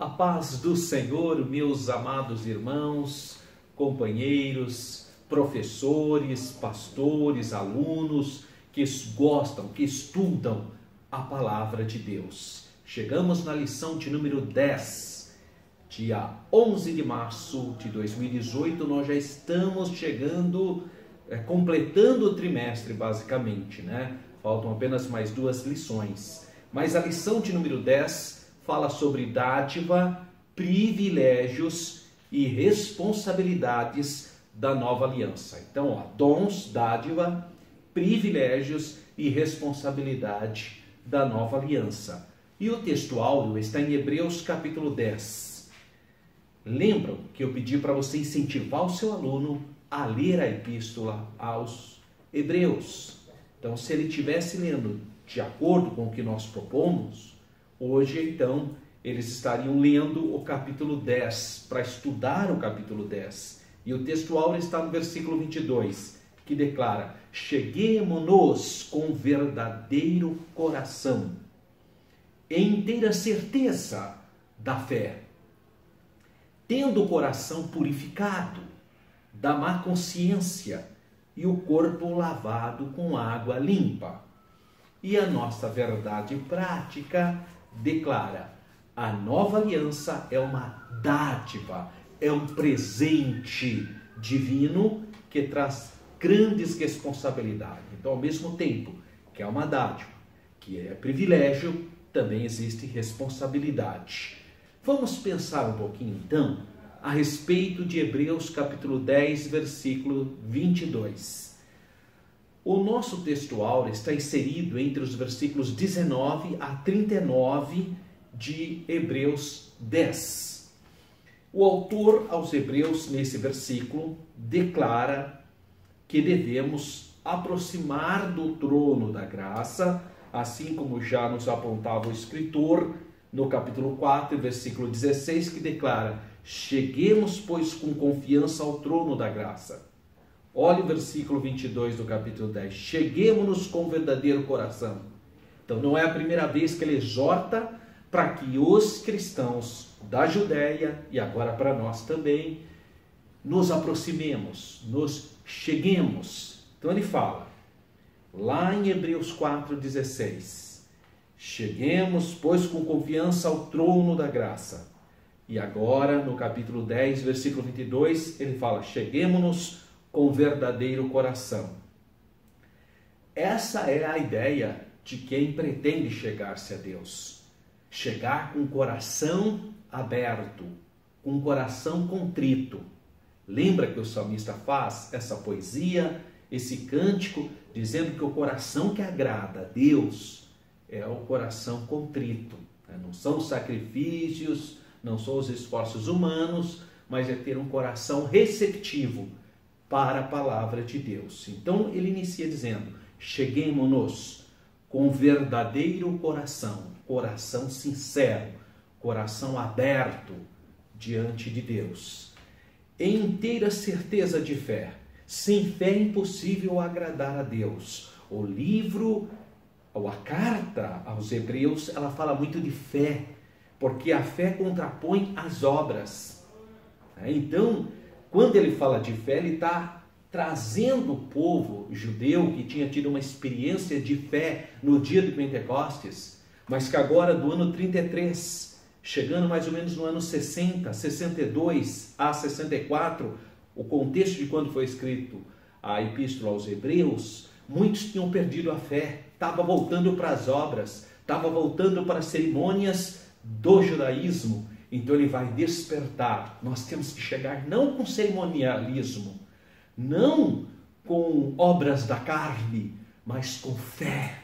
A paz do Senhor, meus amados irmãos, companheiros, professores, pastores, alunos que gostam, que estudam a palavra de Deus. Chegamos na lição de número 10, dia 11 de março de 2018, nós já estamos chegando, completando o trimestre basicamente, né? Faltam apenas mais 2 lições. Mas a lição de número 10 fala sobre dádiva, privilégios e responsabilidades da nova aliança. Então, dons, dádiva, privilégios e responsabilidade da nova aliança. E o texto áureo está em Hebreus capítulo 10. Lembram que eu pedi para você incentivar o seu aluno a ler a epístola aos Hebreus. Então, se ele estivesse lendo de acordo com o que nós propomos, hoje, então, eles estariam lendo o capítulo 10, para estudar o capítulo 10. E o texto áureo está no versículo 22, que declara: cheguemo-nos com verdadeiro coração, em inteira certeza da fé, tendo o coração purificado da má consciência e o corpo lavado com água limpa. E a nossa verdade prática declara: a nova aliança é uma dádiva, é um presente divino que traz grandes responsabilidades. Então, ao mesmo tempo que é uma dádiva, que é privilégio, também existe responsabilidade. Vamos pensar um pouquinho, então, a respeito de Hebreus capítulo 10, versículo 22. O nosso texto áureo está inserido entre os versículos 19 a 39 de Hebreus 10. O autor aos Hebreus, nesse versículo, declara que devemos aproximar do trono da graça, assim como já nos apontava o escritor no capítulo 4, versículo 16, que declara: cheguemos, pois, com confiança ao trono da graça. Olha o versículo 22 do capítulo 10. Cheguemos-nos com verdadeiro coração. Então, não é a primeira vez que ele exorta para que os cristãos da Judéia, e agora para nós também, nos aproximemos, nos cheguemos. Então, ele fala, lá em Hebreus 4,16, cheguemos, pois, com confiança ao trono da graça. E agora, no capítulo 10, versículo 22, ele fala, cheguemos-nos com verdadeiro coração. Essa é a ideia de quem pretende chegar-se a Deus. Chegar com o coração aberto, com o coração contrito. Lembra que o salmista faz essa poesia, esse cântico, dizendo que o coração que agrada a Deus é o coração contrito. Não são os sacrifícios, não são os esforços humanos, mas é ter um coração receptivo para a palavra de Deus. Então ele inicia dizendo: cheguemo-nos com verdadeiro coração, coração sincero, coração aberto diante de Deus, em inteira certeza de fé. Sem fé é impossível agradar a Deus. O livro, ou a carta aos Hebreus, ela fala muito de fé, porque a fé contrapõe as obras. Então, quando ele fala de fé, ele está trazendo o povo judeu que tinha tido uma experiência de fé no dia de Pentecostes, mas que agora, do ano 33, chegando mais ou menos no ano 60, 62 a 64, o contexto de quando foi escrito a epístola aos Hebreus, muitos tinham perdido a fé, estavam voltando para as obras, estavam voltando para as cerimônias do judaísmo. Então ele vai despertar. Nós temos que chegar não com cerimonialismo, não com obras da carne, mas com fé.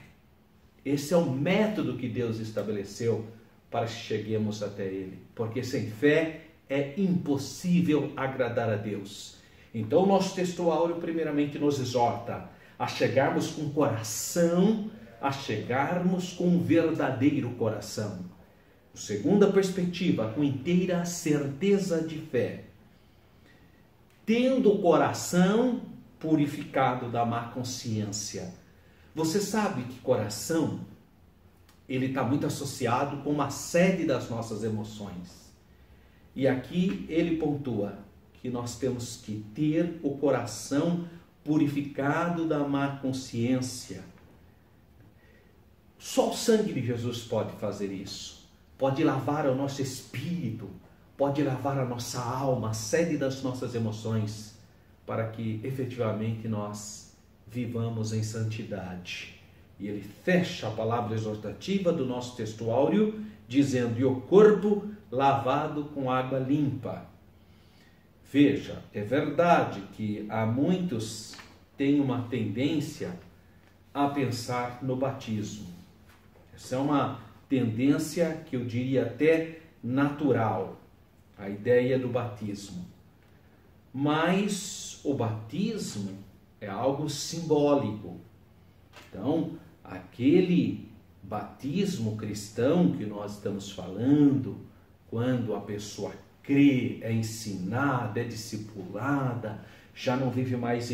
Esse é o método que Deus estabeleceu para que cheguemos até Ele. Porque sem fé é impossível agradar a Deus. Então o nosso texto áureo primeiramente nos exorta a chegarmos com coração, a chegarmos com um verdadeiro coração. Segunda perspectiva, com inteira certeza de fé, tendo o coração purificado da má consciência. Você sabe que coração, ele está muito associado com uma série das nossas emoções. E aqui ele pontua que nós temos que ter o coração purificado da má consciência. Só o sangue de Jesus pode fazer isso. Pode lavar o nosso espírito, pode lavar a nossa alma, a sede das nossas emoções, para que efetivamente nós vivamos em santidade. E ele fecha a palavra exortativa do nosso textuário, dizendo: e o corpo lavado com água limpa. Veja, é verdade que há muitos que têm uma tendência a pensar no batismo. Essa é uma tendência que eu diria até natural, a ideia do batismo. Mas o batismo é algo simbólico. Então, aquele batismo cristão que nós estamos falando, quando a pessoa crê, é ensinada, é discipulada, já não vive mais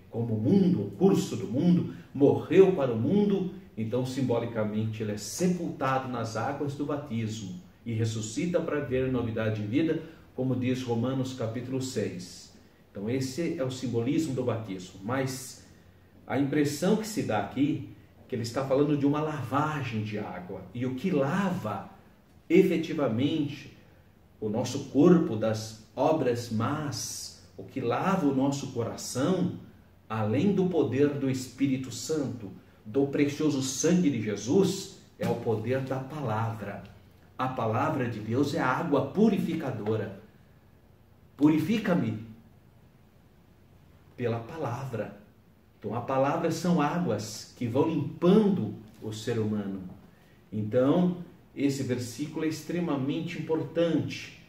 como o mundo, o curso do mundo, morreu para o mundo, então simbolicamente ele é sepultado nas águas do batismo e ressuscita para ver novidade de vida, como diz Romanos capítulo 6. Então esse é o simbolismo do batismo, mas a impressão que se dá aqui, que ele está falando de uma lavagem de água, e o que lava efetivamente o nosso corpo das obras más, o que lava o nosso coração, além do poder do Espírito Santo, do precioso sangue de Jesus, é o poder da palavra. A palavra de Deus é a água purificadora. Purifica-me pela palavra. Então, a palavra são águas que vão limpando o ser humano. Então, esse versículo é extremamente importante,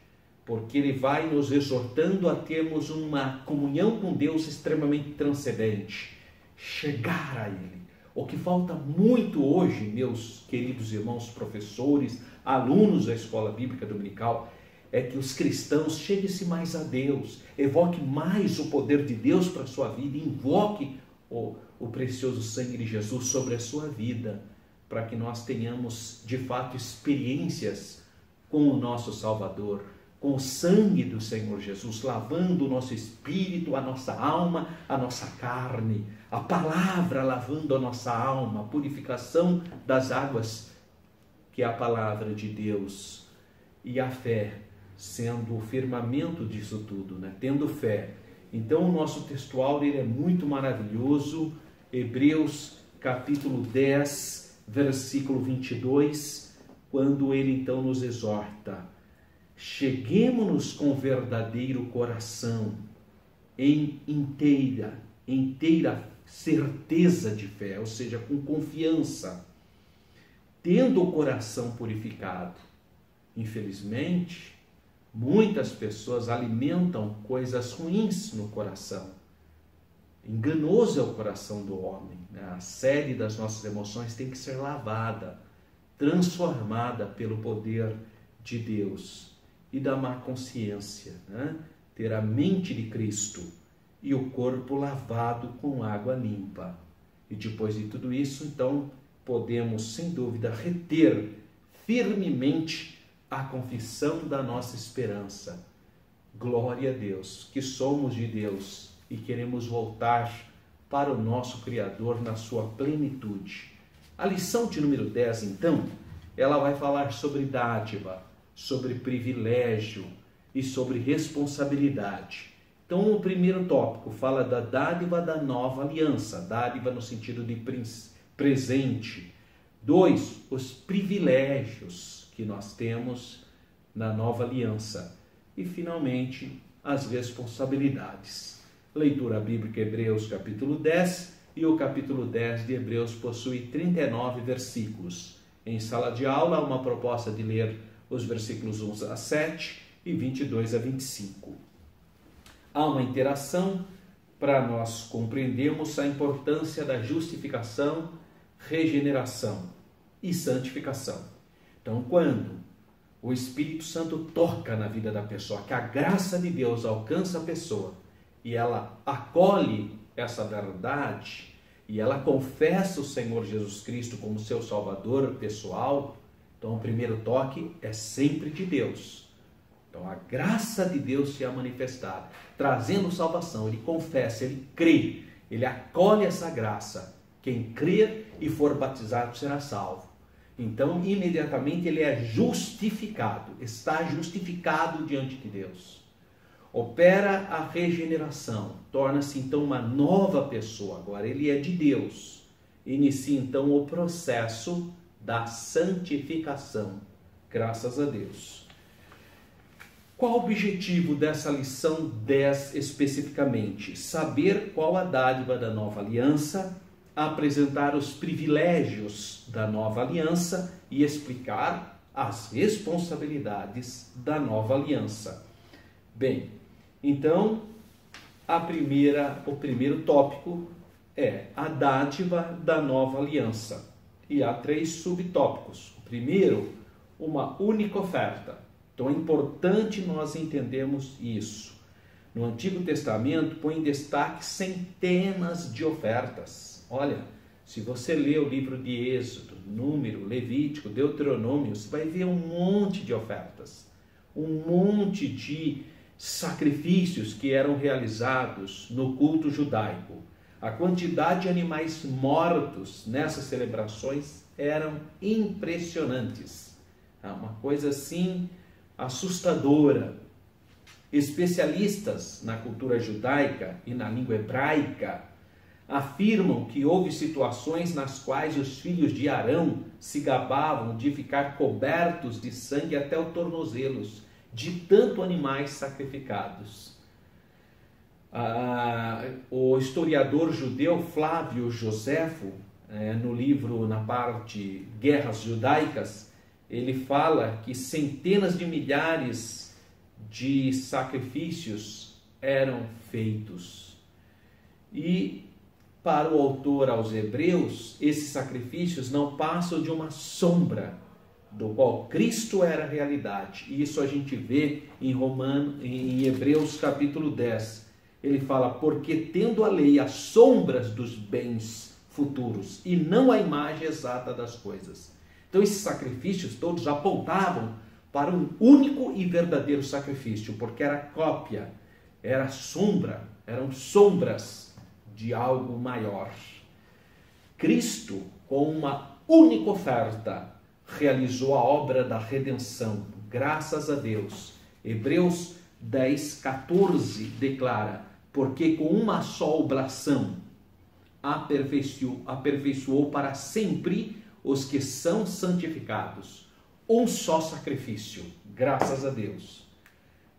porque ele vai nos exortando a termos uma comunhão com Deus extremamente transcendente, chegar a Ele. O que falta muito hoje, meus queridos irmãos professores, alunos da Escola Bíblica Dominical, é que os cristãos cheguem-se mais a Deus, evoque mais o poder de Deus para a sua vida, invoque o precioso sangue de Jesus sobre a sua vida, para que nós tenhamos de fato experiências com o nosso Salvador, com o sangue do Senhor Jesus, lavando o nosso espírito, a nossa alma, a nossa carne, a palavra lavando a nossa alma, a purificação das águas, que é a palavra de Deus, e a fé sendo o firmamento disso tudo, né? Tendo fé. Então o nosso textual ele é muito maravilhoso, Hebreus capítulo 10, versículo 22, quando ele então nos exorta: cheguemo-nos com verdadeiro coração, em inteira certeza de fé, ou seja, com confiança, tendo o coração purificado. Infelizmente, muitas pessoas alimentam coisas ruins no coração. Enganoso é o coração do homem, né? A sede das nossas emoções tem que ser lavada, transformada pelo poder de Deus e da má consciência, né? Ter a mente de Cristo e o corpo lavado com água limpa. E depois de tudo isso, então, podemos, sem dúvida, reter firmemente a confissão da nossa esperança. Glória a Deus, que somos de Deus e queremos voltar para o nosso Criador na sua plenitude. A lição de número 10, então, ela vai falar sobre dádiva, sobre privilégio e sobre responsabilidade. Então, o primeiro tópico fala da dádiva da nova aliança, dádiva no sentido de presente. 2, os privilégios que nós temos na nova aliança. E, finalmente, as responsabilidades. Leitura bíblica, Hebreus capítulo 10, e o capítulo 10 de Hebreus possui 39 versículos. Em sala de aula, há uma proposta de ler os versículos 1 a 7 e 22 a 25. Há uma interação para nós compreendermos a importância da justificação, regeneração e santificação. Então, quando o Espírito Santo toca na vida da pessoa, que a graça de Deus alcança a pessoa e ela acolhe essa verdade e ela confessa o Senhor Jesus Cristo como seu Salvador pessoal, então o primeiro toque é sempre de Deus. Então a graça de Deus se é manifestada, trazendo salvação. Ele confessa, ele crê, ele acolhe essa graça. Quem crer e for batizado será salvo. Então, imediatamente ele é justificado, está justificado diante de Deus. Opera a regeneração, torna-se então uma nova pessoa. Agora ele é de Deus. Inicia então o processo da santificação, graças a Deus. Qual o objetivo dessa lição 10 especificamente? Saber qual a dádiva da nova aliança, apresentar os privilégios da nova aliança e explicar as responsabilidades da nova aliança. Bem, então o primeiro tópico é a dádiva da nova aliança. E há 3 subtópicos. O primeiro, uma única oferta. Então é importante nós entendermos isso. No Antigo Testamento põe em destaque centenas de ofertas. Olha, se você lê o livro de Êxodo, Número, Levítico, Deuteronômio, você vai ver um monte de ofertas, um monte de sacrifícios que eram realizados no culto judaico. A quantidade de animais mortos nessas celebrações eram impressionantes. Uma coisa assim assustadora. Especialistas na cultura judaica e na língua hebraica afirmam que houve situações nas quais os filhos de Arão se gabavam de ficar cobertos de sangue até os tornozelos, de tanto animais sacrificados. O historiador judeu Flávio Joséfo, no livro, na parte Guerras Judaicas, ele fala que centenas de milhares de sacrifícios eram feitos. E para o autor aos Hebreus, esses sacrifícios não passam de uma sombra do qual Cristo era a realidade. E isso a gente vê em Hebreus capítulo 10. Ele fala, porque tendo a lei as sombras dos bens futuros e não a imagem exata das coisas. Então esses sacrifícios todos apontavam para um único e verdadeiro sacrifício, porque era cópia, era sombra, eram sombras de algo maior. Cristo, com uma única oferta, realizou a obra da redenção, graças a Deus. Hebreus 10, 14 declara, porque com uma só oblação aperfeiçoou para sempre os que são santificados. Um só sacrifício, graças a Deus.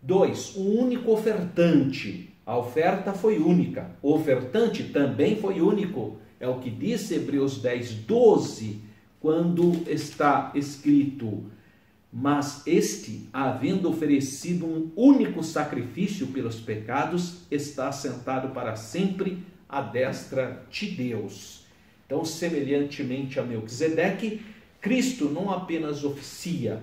2, um único ofertante. A oferta foi única, o ofertante também foi único. É o que diz Hebreus 10, 12, quando está escrito, mas este, havendo oferecido um único sacrifício pelos pecados, está sentado para sempre à destra de Deus. Então, semelhantemente a Melquisedeque, Cristo não apenas oficia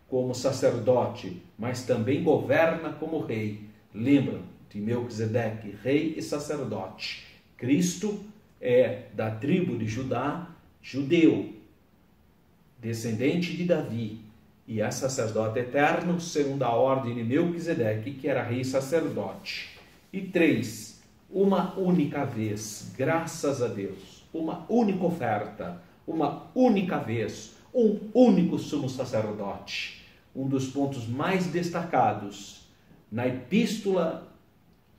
como sacerdote, mas também governa como rei. Lembram de Melquisedeque, rei e sacerdote. Cristo é da tribo de Judá, judeu, descendente de Davi, e é sacerdote eterno, segundo a ordem de Melquisedeque, que era rei e sacerdote. E 3, uma única vez, graças a Deus, uma única oferta, uma única vez, um único sumo sacerdote. Um dos pontos mais destacados na epístola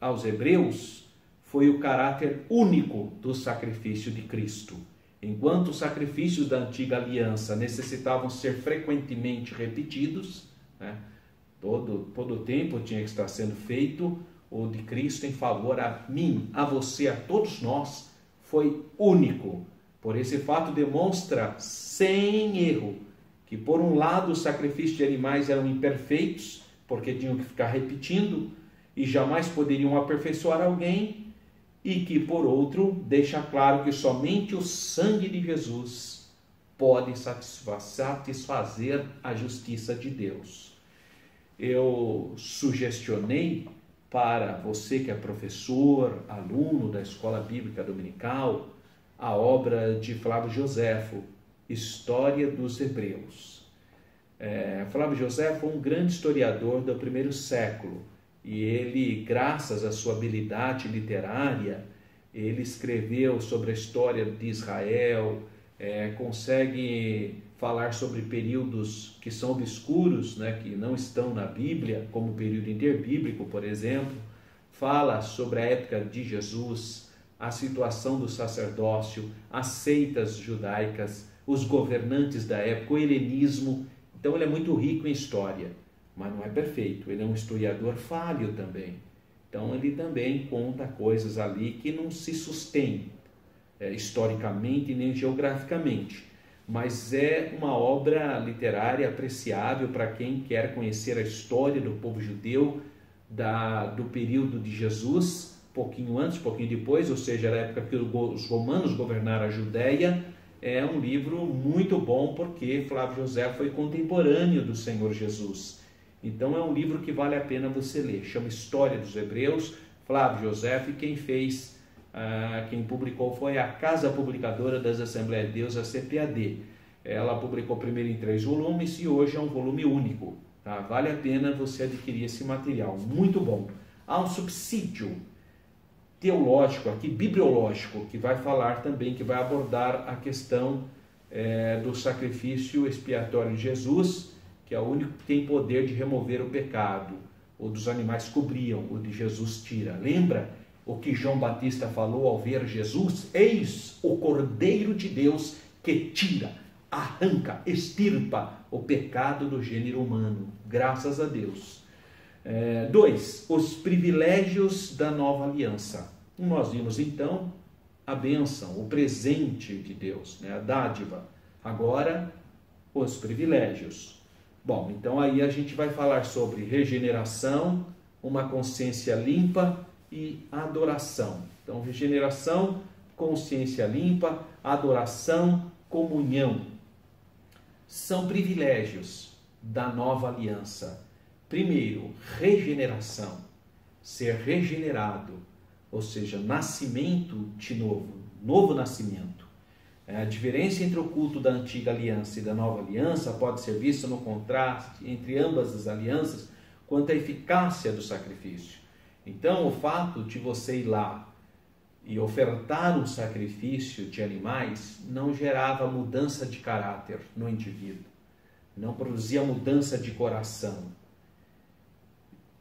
aos Hebreus foi o caráter único do sacrifício de Cristo. Enquanto os sacrifícios da antiga aliança necessitavam ser frequentemente repetidos, todo o tempo tinha que estar sendo feito, o de Cristo em favor a mim, a você, a todos nós, foi único. Por esse fato demonstra sem erro que, por um lado, os sacrifícios de animais eram imperfeitos, porque tinham que ficar repetindo e jamais poderiam aperfeiçoar alguém, e que, por outro, deixa claro que somente o sangue de Jesus pode satisfazer a justiça de Deus. Eu sugestionei para você que é professor, aluno da Escola Bíblica Dominical, a obra de Flávio Joséfo, História dos Hebreus. Flávio José foi um grande historiador do primeiro século e ele, graças à sua habilidade literária, ele escreveu sobre a história de Israel, consegue falar sobre períodos que são obscuros, né, que não estão na Bíblia, como o período interbíblico, por exemplo. Fala sobre a época de Jesus, a situação do sacerdócio, as seitas judaicas, os governantes da época, o helenismo. Então ele é muito rico em história, mas não é perfeito. Ele é um historiador falho também. Então ele também conta coisas ali que não se sustêm historicamente nem geograficamente. Mas é uma obra literária apreciável para quem quer conhecer a história do povo judeu do período de Jesus, pouquinho antes, pouquinho depois, ou seja, era a época que os romanos governaram a Judéia. É um livro muito bom porque Flávio José foi contemporâneo do Senhor Jesus. Então é um livro que vale a pena você ler. Chama História dos Hebreus, Flávio José, e quem publicou foi a Casa Publicadora das Assembleias de Deus, a CPAD. Ela publicou primeiro em 3 volumes e hoje é um volume único. Tá? Vale a pena você adquirir esse material, muito bom. Há um subsídio teológico aqui, bibliológico, que vai falar também, que vai abordar a questão do sacrifício expiatório de Jesus, que é o único que tem poder de remover o pecado. O dos animais cobriam, o de Jesus tira. Lembra o que João Batista falou ao ver Jesus? Eis o Cordeiro de Deus que tira, arranca, extirpa o pecado do gênero humano. Graças a Deus. 2. Os privilégios da nova aliança. Nós vimos então a bênção, o presente de Deus, né? A dádiva. Agora, os privilégios. Bom, então aí a gente vai falar sobre regeneração, uma consciência limpa e adoração. Então, regeneração, consciência limpa, adoração, comunhão. São privilégios da nova aliança. Primeiro, regeneração, ser regenerado, ou seja, nascimento de novo nascimento. A diferença entre o culto da antiga aliança e da nova aliança pode ser vista no contraste entre ambas as alianças quanto à eficácia do sacrifício. Então, o fato de você ir lá e ofertar um sacrifício de animais não gerava mudança de caráter no indivíduo, não produzia mudança de coração.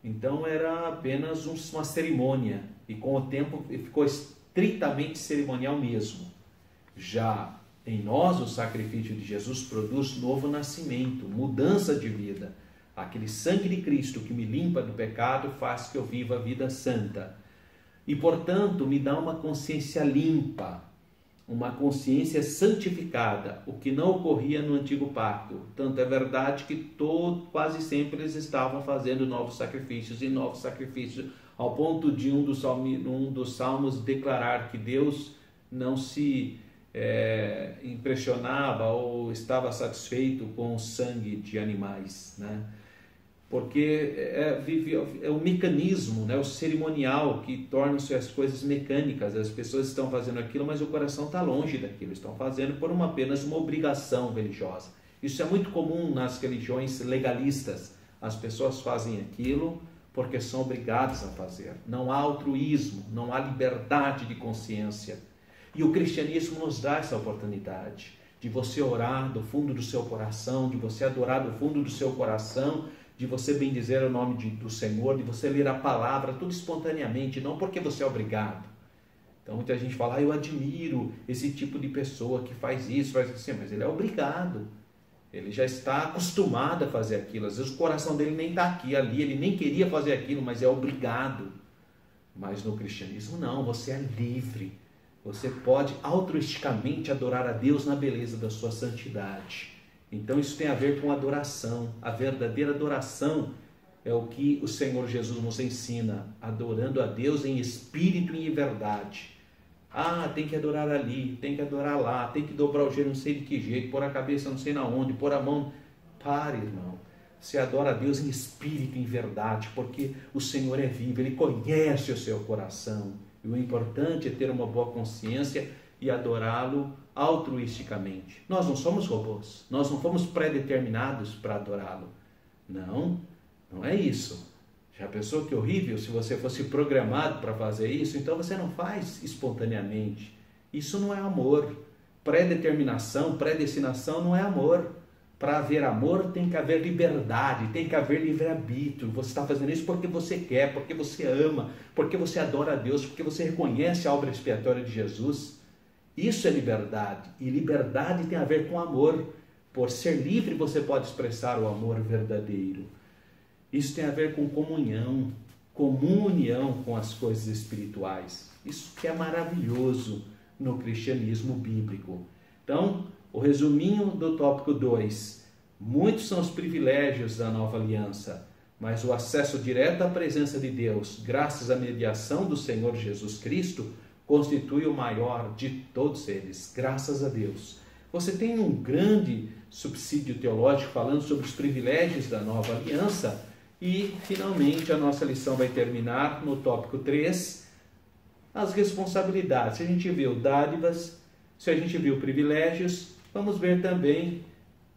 Então era apenas uma cerimônia e com o tempo ficou estritamente cerimonial mesmo. Já em nós o sacrifício de Jesus produz novo nascimento, mudança de vida. Aquele sangue de Cristo que me limpa do pecado faz que eu viva a vida santa. E portanto me dá uma consciência limpa, uma consciência santificada, o que não ocorria no antigo pacto. Tanto é verdade que quase sempre eles estavam fazendo novos sacrifícios, ao ponto de um dos salmos declarar que Deus não se impressionava ou estava satisfeito com o sangue de animais, né? Porque é o mecanismo, né, o cerimonial que torna-se as coisas mecânicas. As pessoas estão fazendo aquilo, mas o coração está longe daquilo. Estão fazendo por apenas uma obrigação religiosa. Isso é muito comum nas religiões legalistas. As pessoas fazem aquilo porque são obrigadas a fazer. Não há altruísmo, não há liberdade de consciência. E o cristianismo nos dá essa oportunidade de você orar do fundo do seu coração, de você adorar do fundo do seu coração, de você bendizer o nome do Senhor, de você ler a palavra, tudo espontaneamente, não porque você é obrigado. Então muita gente fala, eu admiro esse tipo de pessoa que faz isso, faz assim, mas ele é obrigado. Ele já está acostumado a fazer aquilo. Às vezes o coração dele nem está aqui, ali, ele nem queria fazer aquilo, mas é obrigado. Mas no cristianismo não, você é livre. Você pode altruisticamente adorar a Deus na beleza da sua santidade. Então isso tem a ver com adoração. A verdadeira adoração é o que o Senhor Jesus nos ensina, adorando a Deus em espírito e em verdade. Tem que adorar ali, tem que adorar lá, tem que dobrar o joelho não sei de que jeito, pôr a cabeça não sei na onde, pôr a mão. Pare, irmão. Você adora a Deus em espírito e em verdade, porque o Senhor é vivo, Ele conhece o seu coração. E o importante é ter uma boa consciência e adorá-lo altruisticamente. Nós não somos robôs, nós não fomos predeterminados para adorá-lo. Não, não é isso. Já pensou que horrível se você fosse programado para fazer isso? Então você não faz espontaneamente. Isso não é amor. Predeterminação, predestinação não é amor. Para haver amor tem que haver liberdade, tem que haver livre-arbítrio. Você está fazendo isso porque você quer, porque você ama, porque você adora a Deus, porque você reconhece a obra expiatória de Jesus. Isso é liberdade. E liberdade tem a ver com amor. Por ser livre você pode expressar o amor verdadeiro. Isso tem a ver com comunhão, comunhão com as coisas espirituais. Isso que é maravilhoso no cristianismo bíblico. Então, o resuminho do tópico 2. Muitos são os privilégios da nova aliança, mas o acesso direto à presença de Deus, graças à mediação do Senhor Jesus Cristo, constitui o maior de todos eles, graças a Deus. Você tem um grande subsídio teológico falando sobre os privilégios da nova aliança e, finalmente, a nossa lição vai terminar no tópico 3, as responsabilidades. Se a gente viu dádivas, se a gente viu privilégios, vamos ver também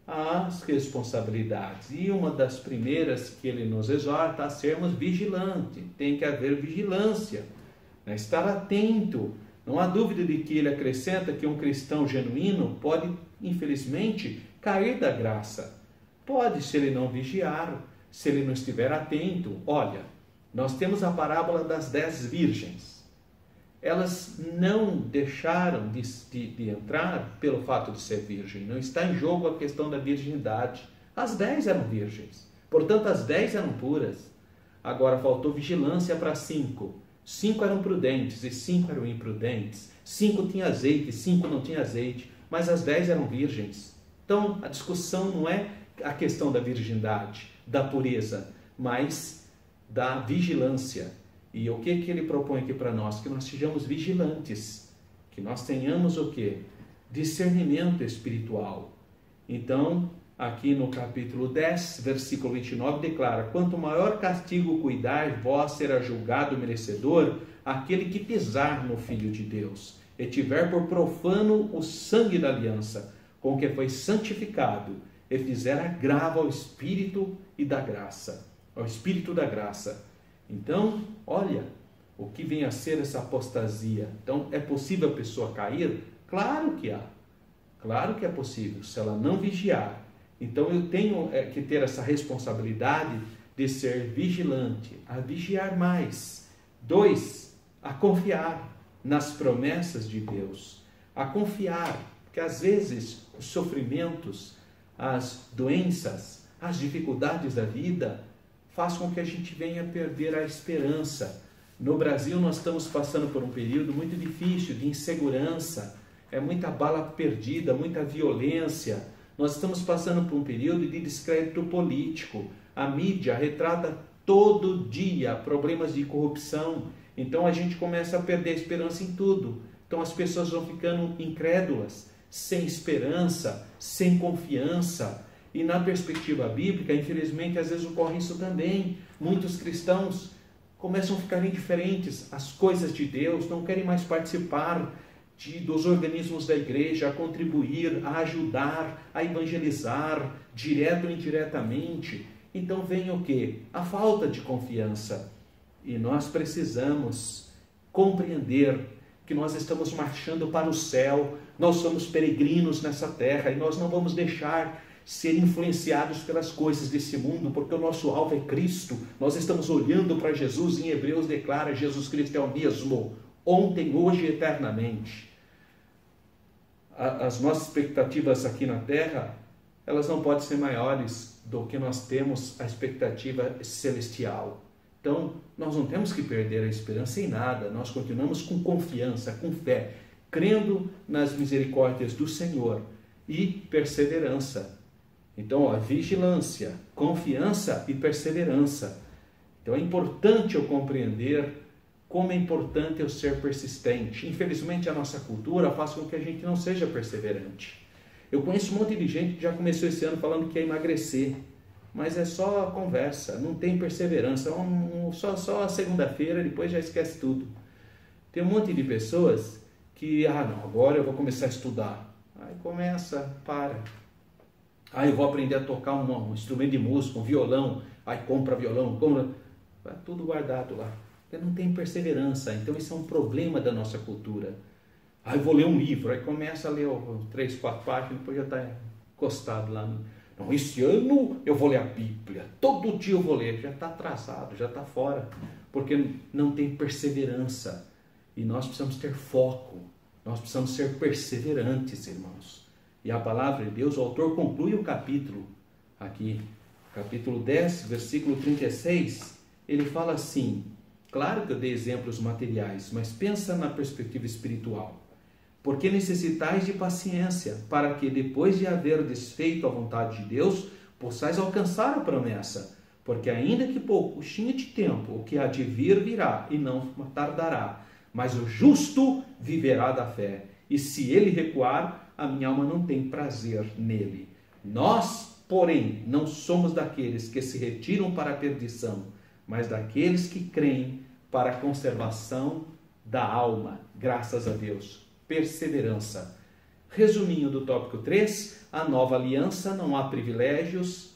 as responsabilidades. E uma das primeiras que ele nos exorta a sermos vigilantes. Tem que haver vigilância, né? Estar atento. Não há dúvida de que ele acrescenta que um cristão genuíno pode, infelizmente, cair da graça. Pode, se ele não vigiar, se ele não estiver atento. Olha, nós temos a parábola das 10 virgens. Elas não deixaram de entrar pelo fato de ser virgem. Não está em jogo a questão da virgindade. As 10 eram virgens. Portanto, as 10 eram puras. Agora faltou vigilância para 5. 5 eram prudentes e 5 eram imprudentes. 5 tinham azeite e 5 não tinham azeite. Mas as 10 eram virgens. Então, a discussão não é a questão da virgindade, da pureza, mas da vigilância. E o que ele propõe aqui para nós? Que nós sejamos vigilantes, que nós tenhamos o quê? Discernimento espiritual. Então, aqui no capítulo 10, versículo 29, declara: quanto maior castigo cuidar vós, será julgado merecedor aquele que pisar no Filho de Deus, e tiver por profano o sangue da aliança, com que foi santificado, e fizer agravo ao Espírito e da graça. Ao Espírito da graça. Então, olha, o que vem a ser essa apostasia. Então, é possível a pessoa cair? Claro que há. Claro que é possível, se ela não vigiar. Então, eu tenho que ter essa responsabilidade de ser vigilante, a vigiar mais. 2, a confiar nas promessas de Deus. A confiar, porque às vezes os sofrimentos, as doenças, as dificuldades da vida faz com que a gente venha perder a esperança. No Brasil nós estamos passando por um período muito difícil de insegurança, muita bala perdida, muita violência. Nós estamos passando por um período de descrédito político. A mídia retrata todo dia problemas de corrupção. Então a gente começa a perder a esperança em tudo. Então as pessoas vão ficando incrédulas, sem esperança, sem confiança. E na perspectiva bíblica, infelizmente, às vezes ocorre isso também. Muitos cristãos começam a ficar indiferentes às coisas de Deus, não querem mais participar dos organismos da igreja, a contribuir, a ajudar, a evangelizar, direto ou indiretamente. Então vem o quê? A falta de confiança. E nós precisamos compreender que nós estamos marchando para o céu, nós somos peregrinos nessa terra e nós não vamos deixar ser influenciados pelas coisas desse mundo, porque o nosso alvo é Cristo. Nós estamos olhando para Jesus. Em Hebreus declara: Jesus Cristo é o mesmo, ontem, hoje e eternamente. As nossas expectativas aqui na terra, elas não podem ser maiores do que nós temos a expectativa celestial. Então, nós não temos que perder a esperança em nada. Nós continuamos com confiança, com fé, crendo nas misericórdias do Senhor e perseverança. Então, vigilância, confiança e perseverança. Então, é importante eu compreender como é importante eu ser persistente. Infelizmente, a nossa cultura faz com que a gente não seja perseverante. Eu conheço um monte de gente que já começou esse ano falando que quer emagrecer, mas é só conversa, não tem perseverança. Só a segunda-feira, depois já esquece tudo. Tem um monte de pessoas que, não, agora eu vou começar a estudar. Aí começa, para. Aí eu vou aprender a tocar um instrumento de música, um violão. Aí compra violão, compra. Vai tudo guardado lá. Porque não tem perseverança. Então isso é um problema da nossa cultura. Aí eu vou ler um livro. Aí começa a ler 3, 4 páginas, depois já está encostado lá. Não, esse ano eu vou ler a Bíblia. Todo dia eu vou ler. Já está atrasado, já está fora. Porque não tem perseverança. E nós precisamos ter foco. Nós precisamos ser perseverantes, irmãos. E a palavra de Deus, o autor conclui o capítulo, aqui, capítulo 10, versículo 36, ele fala assim, claro que eu dei exemplos materiais, mas pensa na perspectiva espiritual. Porque necessitais de paciência, para que depois de haver desfeito a vontade de Deus, possais alcançar a promessa. Porque ainda que pouquinho de tempo, o que há de vir virá, e não tardará. Mas o justo viverá da fé, e se ele recuar, a minha alma não tem prazer nele. Nós, porém, não somos daqueles que se retiram para a perdição, mas daqueles que creem para a conservação da alma. Graças a Deus. Perseverança. Resuminho do tópico 3, a nova aliança não há privilégios.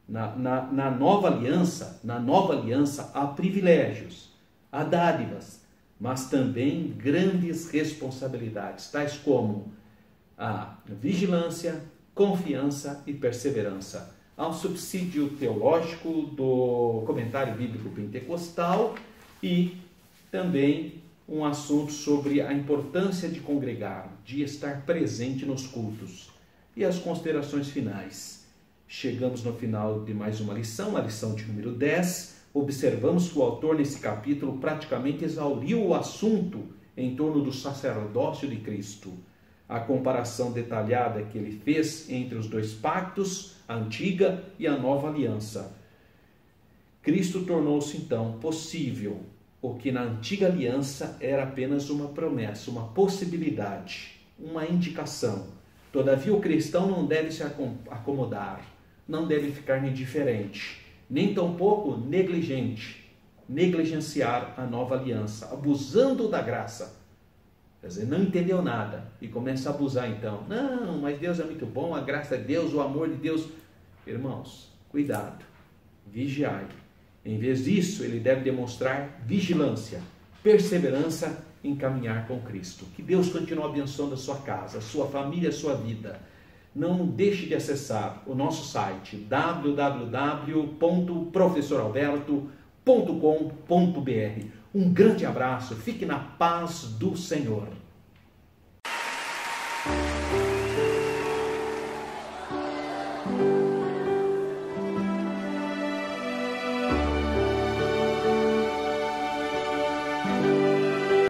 Na nova aliança há privilégios, há dádivas, mas também grandes responsabilidades, tais como a vigilância, confiança e perseverança. Há um subsídio teológico do comentário bíblico pentecostal e também um assunto sobre a importância de congregar, de estar presente nos cultos. E as considerações finais. Chegamos no final de mais uma lição, a lição de número 10. Observamos que o autor nesse capítulo praticamente exauriu o assunto em torno do sacerdócio de Cristo. A comparação detalhada que ele fez entre os dois pactos, a antiga e a nova aliança. Cristo tornou-se então possível o que na antiga aliança era apenas uma promessa, uma possibilidade, uma indicação. Todavia o cristão não deve se acomodar, não deve ficar indiferente, nem tampouco negligenciar a nova aliança, abusando da graça. Quer dizer, não entendeu nada e começa a abusar então. Não, mas Deus é muito bom, a graça de Deus, o amor de Deus. Irmãos, cuidado, vigiai. Em vez disso, ele deve demonstrar vigilância, perseverança em caminhar com Cristo. Que Deus continue abençoando a sua casa, a sua família, a sua vida. Não deixe de acessar o nosso site www.professoralberto.com.br. Um grande abraço, fique na paz do Senhor.